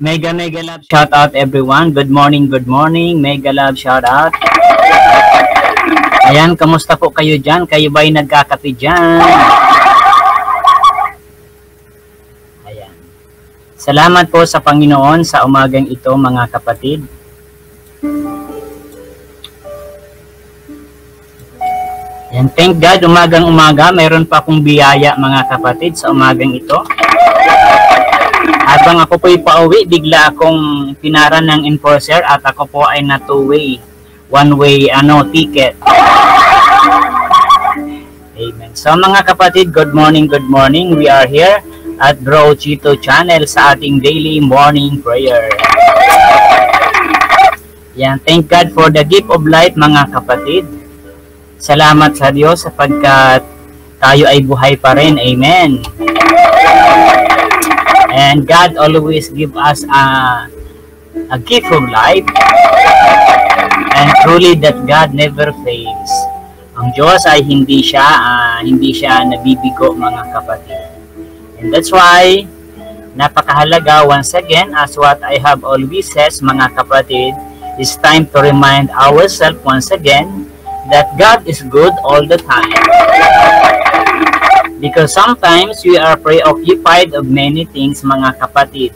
Mega love shout out everyone. Good morning, good morning. Mega love shout out. Ayan, kamusta po kayo dyan? Kayo ba'y nagkakape dyan? Ayan. Salamat po sa Panginoon sa umagang ito mga kapatid. Ayan, thank God, umagang umaga, mayroon pa akong biyaya mga kapatid sa umagang ito. Habang ako po'y pauwi, bigla akong pinaran ng enforcer at ako po ay na two-way, one-way ticket. Amen. So mga kapatid, good morning, good morning. We are here at Bro Chito Channel sa ating daily morning prayer. Yan, thank God for the gift of life mga kapatid. Salamat sa Diyos sapagkat tayo ay buhay pa rin. Amen. And God always give us a gift of life. And truly that God never fails. Ang Diyos ay hindi siya nabibigo mga kapatid. And that's why napakahalaga once again as what I have always said mga kapatid, it's time to remind ourselves once again that God is good all the time. Because sometimes we are preoccupied of many things mga kapatid.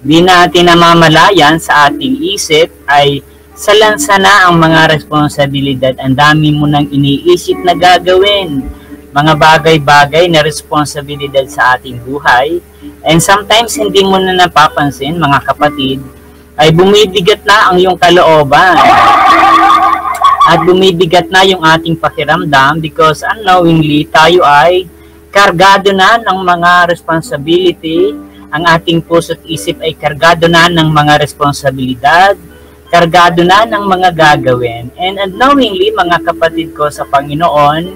Di natin namamalayan sa ating isip ay salansa na ang mga responsibilidad. Ang dami mo nang iniisip na gagawin. Mga bagay-bagay na responsibilidad sa ating buhay. And sometimes hindi mo na napapansin mga kapatid ay bumibigat na ang iyong kalooban. At bumibigat na yung ating pakiramdam because unknowingly tayo ay kargado na ng mga responsibility. Ang ating puso't isip ay kargado na ng mga responsibilidad, kargado na ng mga gagawin. And unknowingly, mga kapatid ko sa Panginoon,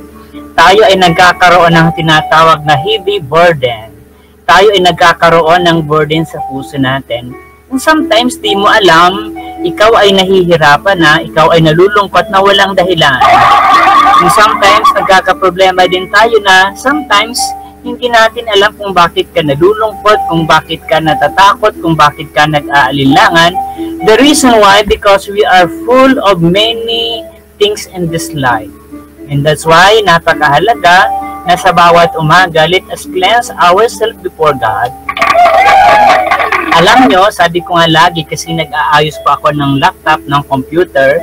tayo ay nagkakaroon ng tinatawag na heavy burden. Tayo ay nagkakaroon ng burden sa puso natin. And sometimes, di mo alam, ikaw ay nahihirapan na, ikaw ay nalulungkot na walang dahilan. And sometimes, nagkakaproblema din tayo na sometimes, hindi natin alam kung bakit ka nalulungkot, kung bakit ka natatakot, kung bakit ka nag-aalinlangan. The reason why, because we are full of many things in this life. And that's why, napakahalaga na sa bawat umaga, let us cleanse ourselves before God. Alam nyo, sabi ko nga lagi kasi nag-aayos pa ako ng laptop, ng computer.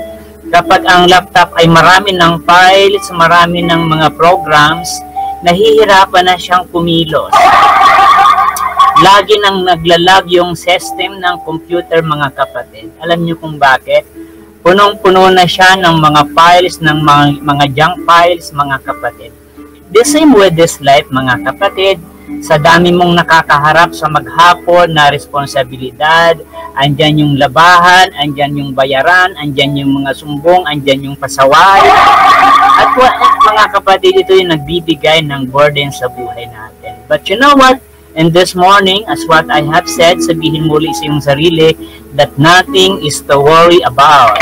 Kapag ang laptop ay marami ng files, marami ng mga programs, nahihirapan na siyang kumilos. Lagi nang naglalag yung system ng computer mga kapatid. Alam niyo kung bakit? Punong-puno na siya ng mga files, ng mga junk files mga kapatid. The same with this life mga kapatid. Sa dami mong nakakaharap sa maghapon na responsibilidad, andyan yung labahan, andyan yung bayaran, andyan yung mga sumbong, andyan yung pasaway. At mga kapatid, ito yung nagbibigay ng burden sa buhay natin. But you know what? In this morning, as what I have said, sabihin muli sa iyong sarili that nothing is to worry about.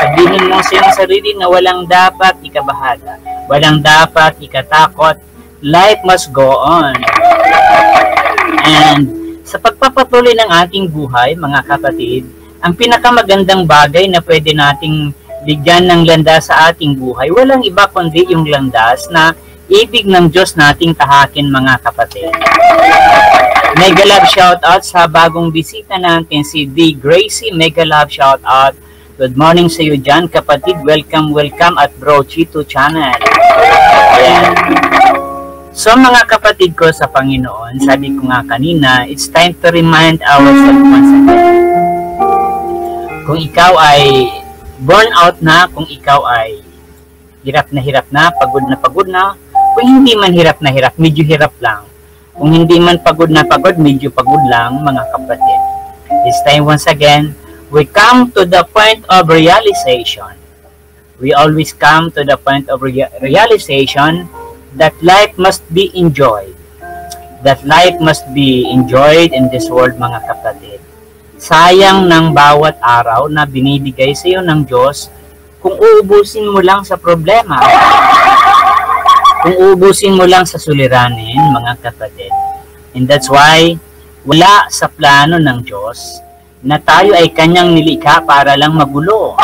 Sabihin mo sa iyong sarili na walang dapat ikabahala, walang dapat ikatakot. Life must go on. And sa pagpapatuloy ng ating buhay, mga kapatid, ang pinakamagandang bagay na pwede nating bigyan ng landas sa ating buhay, walang iba kundi yung landas na ibig ng Diyos nating tahakin mga kapatid. Mega love shout out sa bagong bisita natin si D. Gracie. Mega love shout out. Good morning sa iyo dyan kapatid. Welcome at Bro Chito Channel. Ayan. So mga kapatid ko sa Panginoon, sabi ko nga kanina, it's time to remind ourselves once again. Kung ikaw ay burn out na, kung ikaw ay hirap na, pagod na, kung hindi man hirap na hirap, medyo hirap lang. Kung hindi man pagod na pagod, medyo pagod lang mga kapatid. It's time once again, we come to the point of realization. We always come to the point of realization that life must be enjoyed. That life must be enjoyed in this world mga kapatid. Sayang ng bawat araw na binibigay sa iyo ng Diyos kung uubusin mo lang sa problema. Kung uubusin mo lang sa suliranin mga kapatid. And that's why Wala sa plano ng Diyos na tayo ay kanyang nilikha para lang magulo.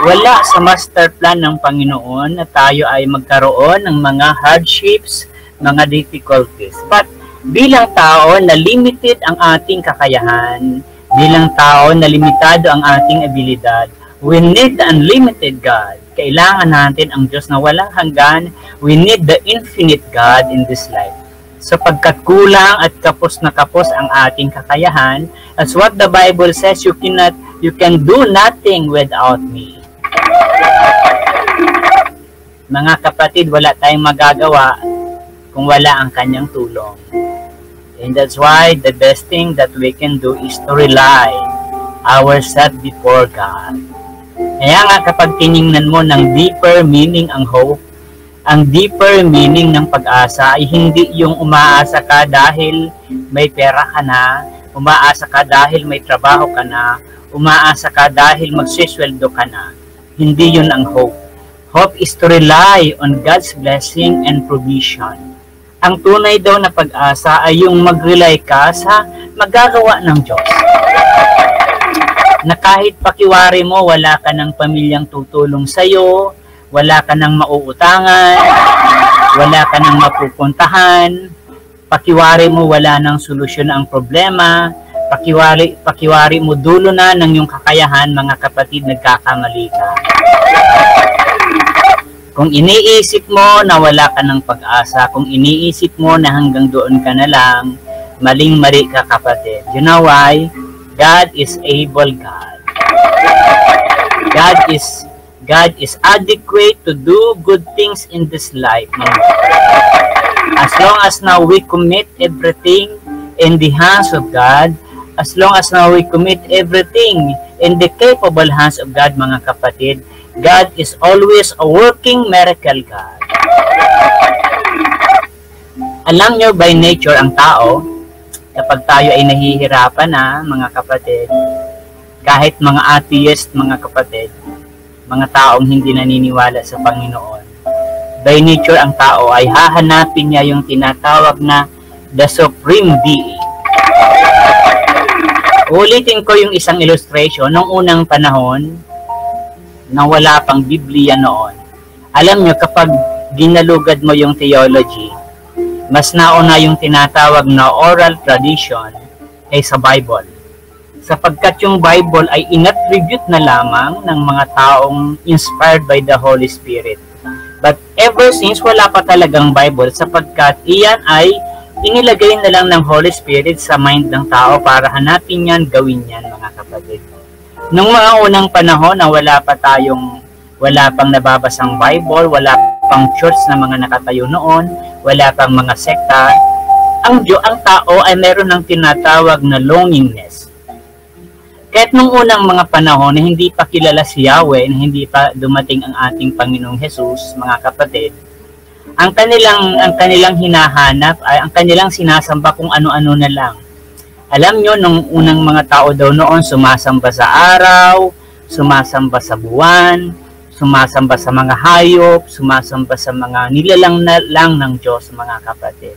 Wala sa master plan ng Panginoon na tayo ay magkaroon ng mga hardships, mga difficulties. But bilang tao na limited ang ating kakayahan, bilang tao na limitado ang ating abilidad, we need the unlimited God. Kailangan natin ang Diyos na walang hanggan. We need the infinite God in this life. Sapagkat kulang at kapos na kapos ang ating kakayahan, as what the Bible says, you can do nothing without me. Mga kapatid, wala tayong magagawa kung wala ang kanyang tulong. And that's why the best thing that we can do is to rely ourselves before God. Kaya nga kapag tiningnan mo ng deeper meaning ang hope, ang deeper meaning ng pag-asa ay hindi yung umaasa ka dahil may pera ka na, umaasa ka dahil may trabaho ka na, umaasa ka dahil magsisweldo ka na. Hindi yun ang hope. Hope is to rely on God's blessing and provision. Ang tunay daw na pag-asa ay yung mag-rely ka sa magagawa ng Diyos. Na kahit pakiwari mo, wala ka ng pamilyang tutulong sa'yo, wala ka ng mauutangan, wala ka ng mapupuntahan, pakiwari mo wala ng solusyon ang problema, pakiwari mo dulo na ng iyong kakayahan, mga kapatid, nagkakamali ka. Kung iniisip mo na wala ka ng pag-asa, kung iniisip mo na hanggang doon ka na lang, maling-mali ka, kapatid. You know why? God is able God. God is adequate to do good things in this life. As long as now we commit everything in the hands of God, as long as now we commit everything in the capable hands of God, mga kapatid, God is always a working miracle God. Alam nyo, by nature, ang tao, kapag tayo ay nahihirapan na, mga kapatid, kahit mga atheist, mga kapatid, mga taong hindi naniniwala sa Panginoon, by nature ang tao ay hahanapin niya yung tinatawag na the Supreme Being. Ulitin ko yung isang illustration. Nung unang panahon, na wala pang Biblia noon, alam nyo, kapag ginalugad mo yung theology, mas nauna yung tinatawag na oral tradition ay sa Bible. Sapagkat yung Bible ay inattribute na lamang ng mga taong inspired by the Holy Spirit. But ever since, wala pa talagang Bible sapagkat iyan ay inilagay na lang ng Holy Spirit sa mind ng tao para hanapin yan, gawin yan, mga kapatid. Nung mga unang panahon na wala pang nababasang Bible, wala pang church na mga nakatayo noon, wala pang mga sekta, ang tao ay meron ng tinatawag na longingness. Kahit nung unang mga panahon na hindi pa kilala si Yahweh, na hindi pa dumating ang ating Panginoong Jesus, mga kapatid, ang kanilang hinahanap ay ang kanilang sinasamba kung ano-ano na lang. Alam nyo, nung unang mga tao daw noon, sumasamba sa araw, sumasamba sa buwan, sumasamba sa mga hayop, sumasamba sa mga nilalang na lang ng Diyos, mga kapatid.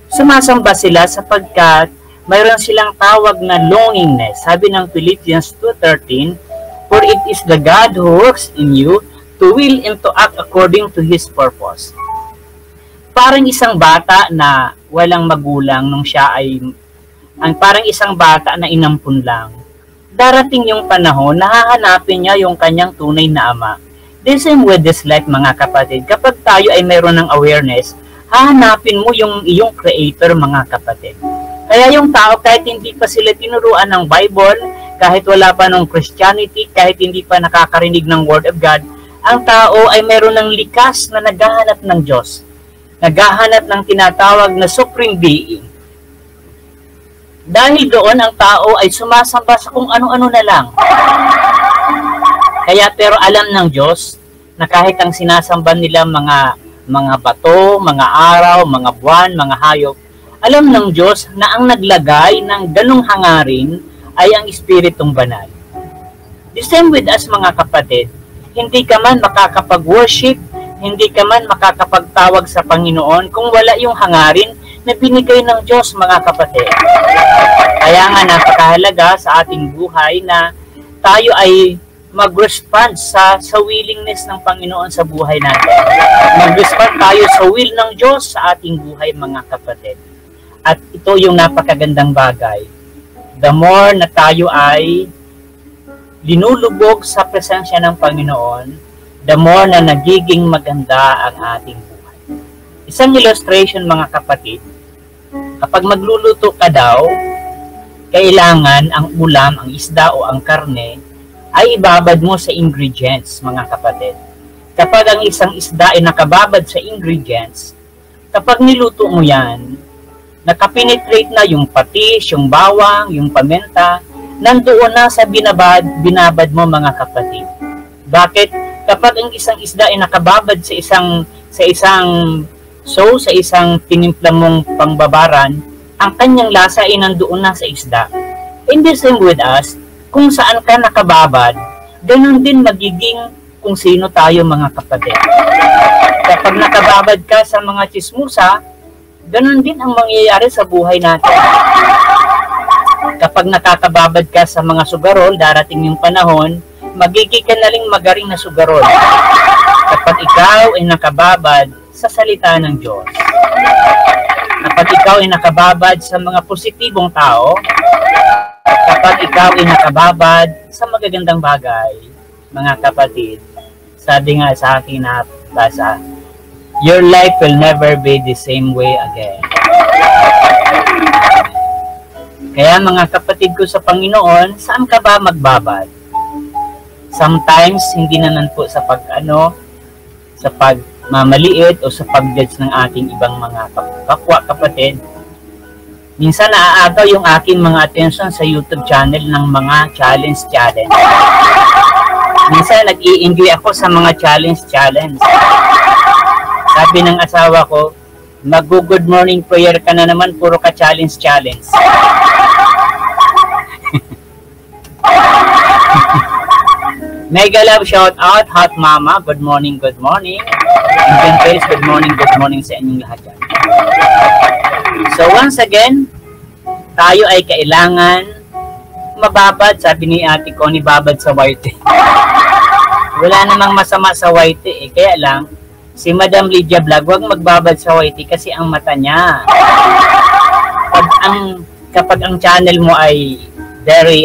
Sumasamba sila sapagkat mayroon silang tawag na longingness. Sabi ng Philippians 2:13, for it is the God who works in you to will and to act according to His purpose. Parang isang bata na walang magulang nung siya ay, parang isang bata na inampun lang. Darating yung panahon, nahahanapin niya yung kanyang tunay na ama. The same with this life, mga kapatid. Kapag tayo ay mayroon ng awareness, hahanapin mo yung iyong creator, mga kapatid. Kaya yung tao, kahit hindi pa sila tinuruan ng Bible, kahit wala pa ng Christianity, kahit hindi pa nakakarinig ng Word of God, ang tao ay mayroon ng likas na naghahanap ng Diyos. Naghahanap ng tinatawag na Supreme Being. Dahil doon, ang tao ay sumasamba sa kung ano-ano na lang. Kaya pero alam ng Diyos na kahit ang sinasamba nila mga bato, mga araw, mga buwan, mga hayop, alam ng Diyos na ang naglagay ng ganong hangarin ay ang Espiritong Banal. The same with us, mga kapatid. Hindi ka man makakapag-worship, hindi ka man makakapagtawag sa Panginoon kung wala yung hangarin na binigay ng Diyos, mga kapatid. Kaya nga napakahalaga sa ating buhay na tayo ay mag-respond sa willingness ng Panginoon sa buhay natin. Mag-respond tayo sa will ng Diyos sa ating buhay, mga kapatid. At ito yung napakagandang bagay. The more na tayo ay linulubog sa presensya ng Panginoon, the more na nagiging maganda ang ating buhay. Isang illustration, mga kapatid, kapag magluluto ka daw, kailangan ang ulam, ang isda o ang karne ay ibabad mo sa ingredients, mga kapatid. Kapag ang isang isda ay nakababad sa ingredients, kapag niluto mo yan, nakapenetrate na yung patis, yung bawang, yung paminta, nandoon na sa binabad mo, mga kapatid. Bakit? Kapag ang isang isda ay nakababad sa isang tinimpla mong pangbabaran, ang kanyang lasa ay nandoon na sa isda. In the same with us, kung saan ka nakababad, ganun din magiging kung sino tayo, mga kapatid. Kapag nakababad ka sa mga chismusa, ganun din ang mangyayari sa buhay natin. Kapag nakakababad ka sa mga sugarol, darating yung panahon, magiging ka na rin magaling na sugarol. Kapag ikaw ay nakababad sa salita ng Diyos. Kapag ikaw ay nakababad sa mga positibong tao, kapag ikaw ay nakababad sa magagandang bagay, mga kapatid, sabi nga sa akin na basa, your life will never be the same way again. Kaya mga kapatid ko sa Panginoon, saan ka ba magbabad? Sometimes, hindi naman po sa pagmamaliit o sa pag-judge ng ating ibang mga kapwa kapatid. Minsan naaagaw yung aking mga attention sa YouTube channel ng mga challenge. Minsan nag-i-enjoy ako sa mga challenge. Sabi ng asawa ko, mag-good morning prayer ka na naman, puro ka challenge. Mega love shout out, Hot Mama, good morning. Indian Face, good morning sa inyong lahat dyan. So once again, tayo ay kailangan mababad, sabi ni Ate Connie, babad sa white. Wala namang masama sa white kaya lang, si Madam Lydia Vlog, huwag magbabad sa white kasi ang mata niya. Kapag ang channel mo ay very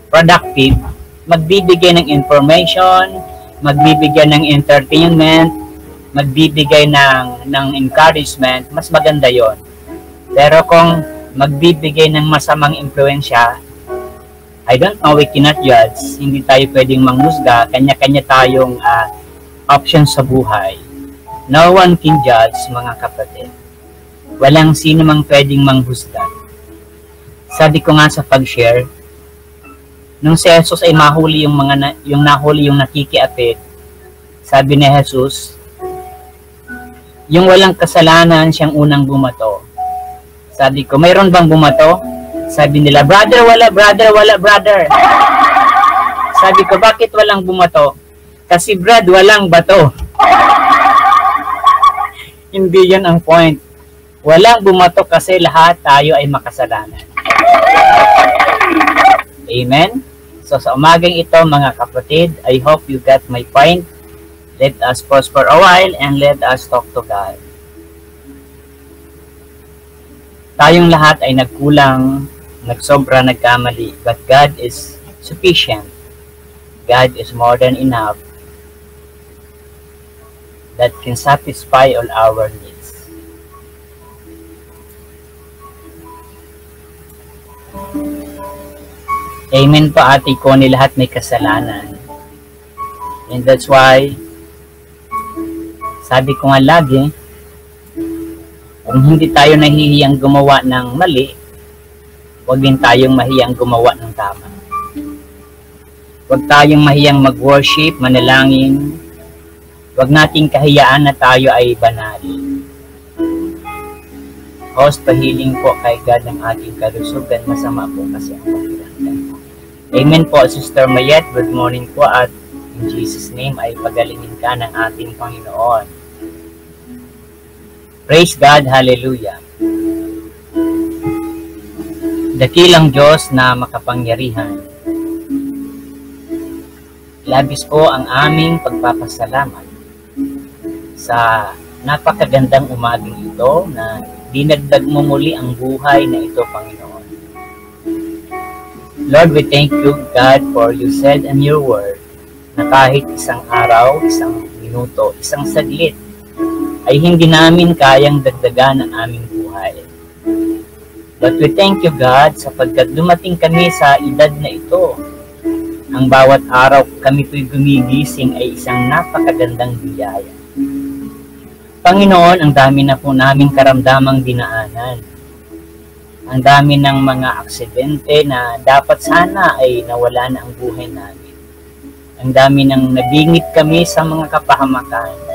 productive, magbibigay ng information, magbibigay ng entertainment, magbibigay ng encouragement, mas maganda yon. Pero kung magbibigay ng masamang impluensya, I don't know, we cannot judge, hindi tayo pwedeng manghusga, kanya-kanya tayong options sa buhay. No one can judge, mga kapatid. Walang sino mang pwedeng manghusga. Sabi ko nga sa pag-share, nung si Jesus ay mahuli nahuli yung nakikiapit, sabi ni Jesus, yung walang kasalanan siyang unang bumato. Sabi ko, mayroon bang bumato? Sabi nila, brother. Sabi ko, bakit walang bumato? Kasi Brad, walang bato. Hindi yan ang point. Walang bumato kasi lahat tayo ay makasalanan. Amen? So sa umagang ito, mga kapatid, I hope you got my point. Let us pause for a while and let us talk to God. Tayong lahat ay nagkulang, nagsobra, nagkamali, but God is sufficient. God is more than enough that can satisfy all our needs. Amen po, Ate Connie, lahat may kasalanan. And that's why, sabi ko nga lagi, kung hindi tayo nahihiyang gumawa ng mali, huwag din tayong mahiyang gumawa ng tama. Huwag tayong mahiyang mag-worship, manalangin. Huwag nating kahiyaan na tayo ay banal. Host, pahiling po kay God ng ating kalusugan. Masama po kasi ang pakiramdam. Amen po, Sister Mayet. Good morning po at in Jesus' name ay pagalingin ka ng ating Panginoon. Praise God, hallelujah. Dakilang Diyos na makapangyarihan, labis po ang aming pagpapasalamat sa napakagandang umagang ito na dinagdag mo muli ang buhay na ito, Panginoon. Lord, we thank you, God, for you said in your word na kahit isang araw, isang minuto, isang saglit, ay hindi namin kayang dagdagan ang aming buhay. But we thank you, God, sapagkat dumating kami sa edad na ito. Ang bawat araw kami po'y gumigising ay isang napakagandang biyaya. Panginoon, ang dami na po naming karamdamang dinaanan. Ang dami ng mga aksidente na dapat sana ay nawala na ang buhay namin. Ang dami ng nabingit kami sa mga kapahamakan.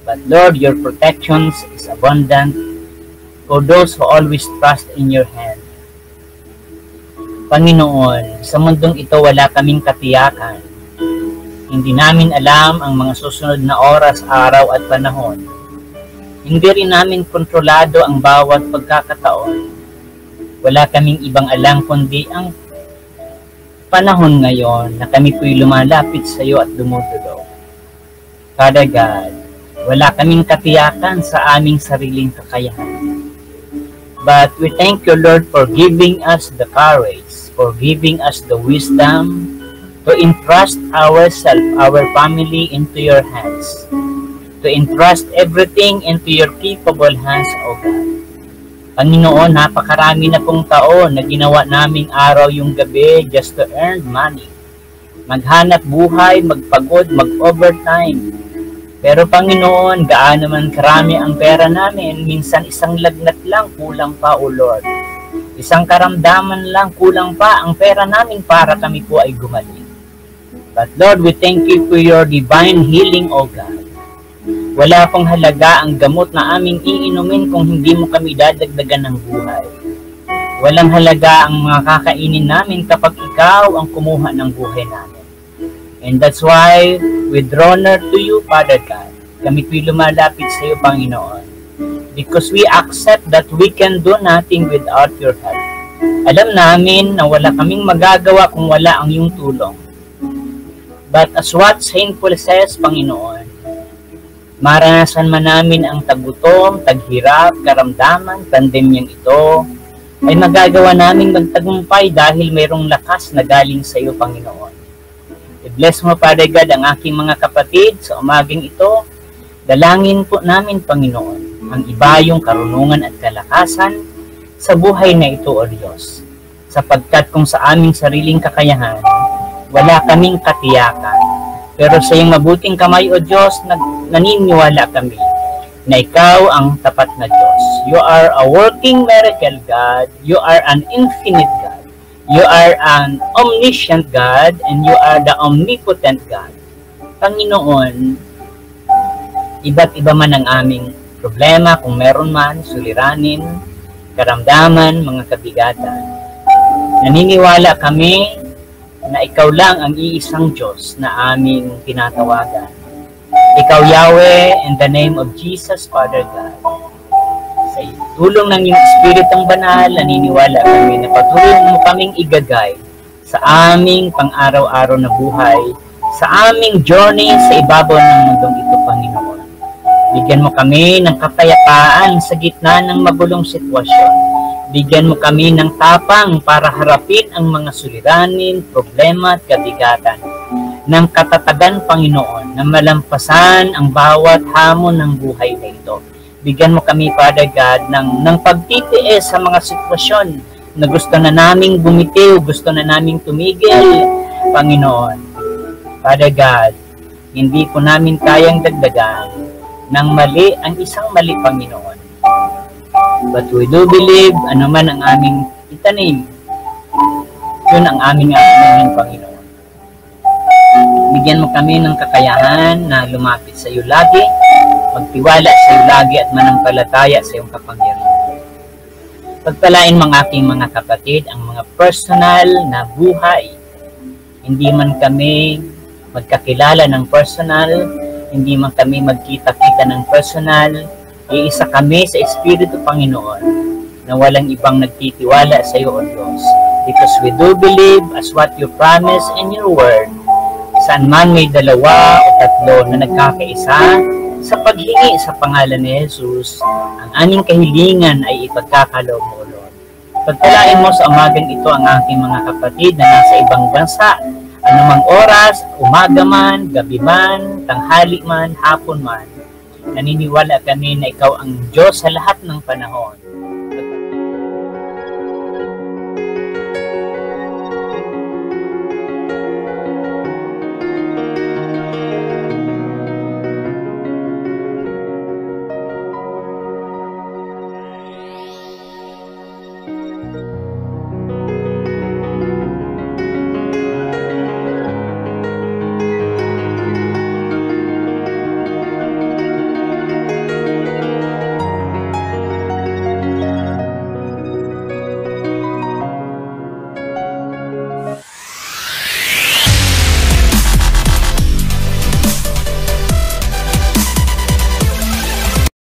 But Lord, your protections is abundant for those who always trust in your hand. Panginoon, sa mundong ito wala kaming katiyakan. Hindi namin alam ang mga susunod na oras, araw at panahon. Hindi rin namin kontrolado ang bawat pagkakataon. Wala kaming ibang alam kundi ang panahon ngayon na kami po'y lumalapit sa iyo at dumudulog. Father God, wala kaming katiyakan sa aming sariling kakayahan. But we thank you, Lord, for giving us the courage, for giving us the wisdom to entrust ourselves, our family into your hands, to entrust everything into your capable hands, O God. Panginoon, napakarami na pong taon na ginawa naming araw yung gabi just to earn money. Maghanap buhay, magpagod, mag-overtime. Pero Panginoon, gaano man karami ang pera namin, minsan isang lagnat lang, kulang pa, O Lord. Isang karamdaman lang, kulang pa ang pera namin para kami po ay gumaling. But Lord, we thank you for your divine healing, O God. Wala pong halaga ang gamot na aming iinumin kung hindi mo kami dadagdagan ng buhay. Walang halaga ang mga kakainin namin kapag ikaw ang kumuha ng buhay namin. And that's why we draw near to you, Father God. Kami po'y lumalapit sa iyo, Panginoon. Because we accept that we can do nothing without your help. Alam namin na wala kaming magagawa kung wala ang iyong tulong. But as what Saint Paul says, Panginoon, maranasan man namin ang tagutom, taghirap, karamdaman, pandemyang ito, ay magagawa namin magtagumpay dahil mayroong lakas na galing sa iyo, Panginoon. I-bless mo, Father God, ang aking mga kapatid sa umagang ito. Dalangin po namin, Panginoon, ang ibayong karunungan at kalakasan sa buhay na ito, O Diyos. Sapagkat kung sa aming sariling kakayahan, wala kaming katiyakan. Pero sa iyong mabuting kamay, O Diyos, naniniwala kami na ikaw ang tapat na Diyos. You are a working miracle God. You are an infinite God. You are an omniscient God, and you are the omnipotent God. Panginoon, iba't iba man ang aming problema, kung meron man, suliranin, karamdaman, mga kabigatan. Naniniwala kami na ikaw lang ang iisang Diyos na aming tinatawagan. Ikaw, Yahweh, in the name of Jesus, Father God. Sa tulong ng iyong Espiritong Banal, naniniwala kami na patuloy mo kaming igagay sa aming pang-araw-araw na buhay, sa aming journey sa ibabaw ng mundong ito, Panginoon. Bigyan mo kami ng kapayapaan sa gitna ng magulong sitwasyon. Bigyan mo kami ng tapang para harapin ang mga suliranin, problema at kabigatan. Ng katatagan, Panginoon, na malampasan ang bawat hamon ng buhay na ito. Bigyan mo kami, Father God, ng pagtitiis sa mga sitwasyon na gusto na naming bumitiw, gusto na naming tumigil, Panginoon. Father God, hindi po namin kayang dagdagan ng mali ang isang mali, Panginoon. But we do believe, ano man ang aming itanim, yun ang aming anahin, Panginoon. Bigyan mo kami ng kakayahan na lumapit sa iyo lagi, magtiwala sa iyo lagi at manampalataya sa iyong kapangyarihan. Pagpalain mga aking mga kapatid ang mga personal na buhay. Hindi man kami magkakilala ng personal, hindi man kami magkita-kita ng personal, Iisa kami sa Espiritu, Panginoon, na walang ibang nagtitiwala sa iyo, O Diyos. Because we do believe as what you promise in your word, saan man may dalawa o tatlo na nagkakaisa sa paghingi sa pangalan ni Jesus, ang aming kahilingan ay ipagkakaloob mo, Lord. Pagpalain mo sa umagang ito ang aking mga kapatid na nasa ibang bansa, anumang oras, umaga man, gabi man, tanghali man, hapon man. Naniniwala kami na ikaw ang Diyos sa lahat ng panahon.